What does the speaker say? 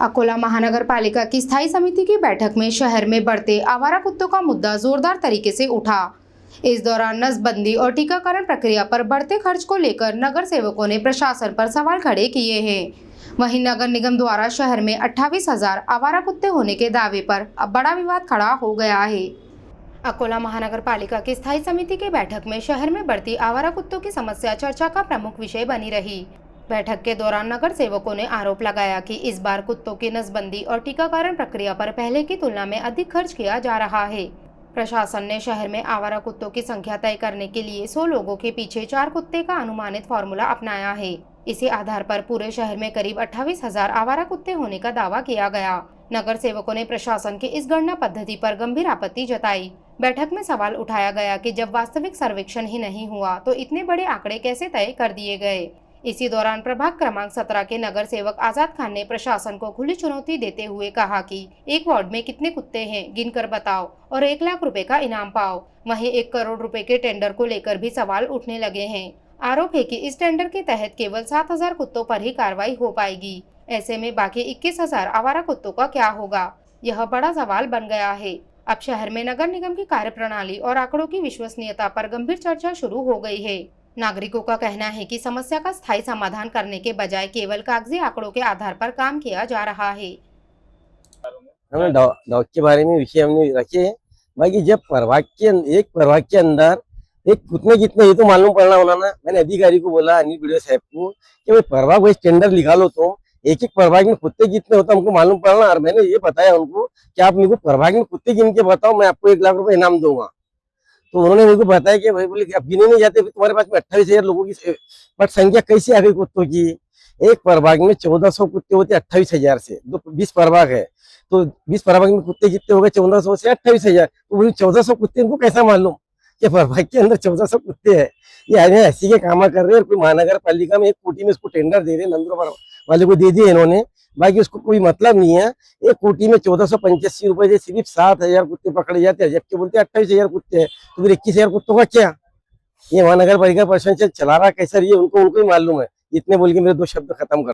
अकोला महानगर पालिका की स्थायी समिति की बैठक में शहर में बढ़ते आवारा कुत्तों का मुद्दा जोरदार तरीके से उठा। इस दौरान नसबंदी और टीकाकरण प्रक्रिया पर बढ़ते खर्च को लेकर नगर सेवकों ने प्रशासन पर सवाल खड़े किए हैं। वहीं नगर निगम द्वारा शहर में 28,000 आवारा कुत्ते होने के दावे पर अब बड़ा विवाद खड़ा हो गया है। अकोला महानगर पालिका की स्थायी समिति की बैठक में शहर में बढ़ती आवारा कुत्तों की समस्या चर्चा का प्रमुख विषय बनी रही। बैठक के दौरान नगर सेवकों ने आरोप लगाया कि इस बार कुत्तों की नसबंदी और टीकाकरण प्रक्रिया पर पहले की तुलना में अधिक खर्च किया जा रहा है। प्रशासन ने शहर में आवारा कुत्तों की संख्या तय करने के लिए 100 लोगों के पीछे 4 कुत्ते का अनुमानित फॉर्मूला अपनाया है। इसी आधार पर पूरे शहर में करीब 28,000 आवारा कुत्ते होने का दावा किया गया। नगर सेवकों ने प्रशासन की इस गणना पद्धति पर गंभीर आपत्ति जताई। बैठक में सवाल उठाया गया कि जब वास्तविक सर्वेक्षण ही नहीं हुआ तो इतने बड़े आंकड़े कैसे तय कर दिए गए। इसी दौरान प्रभाग क्रमांक 17 के नगर सेवक आजाद खान ने प्रशासन को खुली चुनौती देते हुए कहा कि एक वार्ड में कितने कुत्ते हैं गिनकर बताओ और 1 लाख रुपए का इनाम पाओ। वहीं 1 करोड़ रुपए के टेंडर को लेकर भी सवाल उठने लगे हैं। आरोप है कि इस टेंडर के तहत केवल 7,000 कुत्तों पर ही कार्रवाई हो पाएगी। ऐसे में बाकी 21,000 आवारा कुत्तों का क्या होगा, यह बड़ा सवाल बन गया है। अब शहर में नगर निगम की कार्यप्रणाली और आंकड़ों की विश्वसनीयता पर गंभीर चर्चा शुरू हो गई है। नागरिकों का कहना है कि समस्या का स्थायी समाधान करने के बजाय केवल कागजी आंकड़ों के आधार पर काम किया जा रहा है। हमने डॉग के बारे में विषय हमने रखे हैं। बाकी जब एक प्रभाग के अंदर एक कितने कितने ये तो मालूम पड़ना होना ना। मैंने अधिकारी को बोला, अनिल वीडियो साहब को, कि भाई प्रभाग वाइज टेंडर निकालो तो एक प्रभाग में कुत्ते कितने होता हमको मालूम पड़ना। और मैंने ये बताया उनको कि आप मेरे को प्रभाग में कुत्ते गिन के बताओ, मैं आपको 1 लाख रुपए इनाम दूंगा। तो उन्होंने मेरे को बताया कि भाई बोले कि आप गिने नहीं जाते, तुम्हारे पास में 28,000 लोगों की बट संख्या कैसे आ गई कुत्तों की। एक प्रभाग में 1400 कुत्ते होते 28,000 से, 20 प्रभाग है तो 20 प्रभाग में कुत्ते कितने हो गए 1400 से 28,000। तो बोले 1400 कुत्ते इनको कैसा मालूम कि प्रभाग के अंदर 1400 कुत्ते हैं। ये ऐसी के काम कर रहे हैं। कोई महानगर पालिका में एक कोटी में इसको टेंडर दे रहे हैं, नंदुरबार वाले को दे दिए इन्होंने। बाकी उसको कोई मतलब नहीं है। एक कोटी में 1485 रुपए से सिर्फ 7,000 कुत्ते पकड़े जाते हैं, जबकि बोलते 28,000 कुत्ते हैं। तो फिर 21,000 कुत्तों का क्या? ये महानगर पालिका प्रशासन चला रहा कैसा, ये उनको ही मालूम है। इतने बोल के मेरे 2 शब्द खत्म कर।